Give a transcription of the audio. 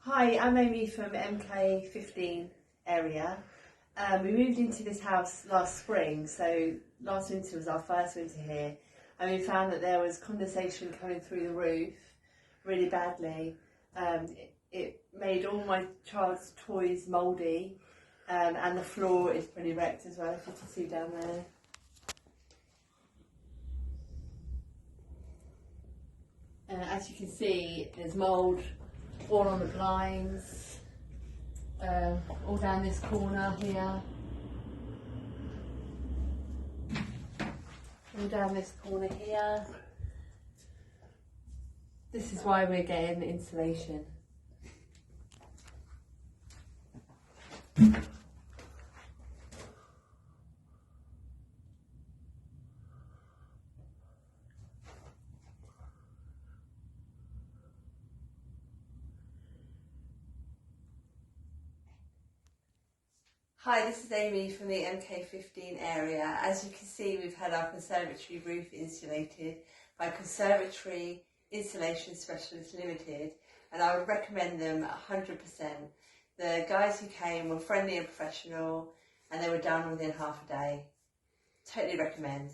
Hi, I'm Amy from MK15 area. We moved into this house last spring, so last winter was our first winter here, and we found that there was condensation coming through the roof really badly. It made all my child's toys mouldy, and the floor is pretty wrecked as well, if you can see down there. As you can see, there's mould all on the blinds, all down this corner here, all down this corner here. This is why we're getting insulation. Hi, this is Amy from the MK15 area. As you can see, we've had our conservatory roof insulated by Conservatory Insulation Specialist Limited, and I would recommend them 100%. The guys who came were friendly and professional, and they were done within half a day. Totally recommend.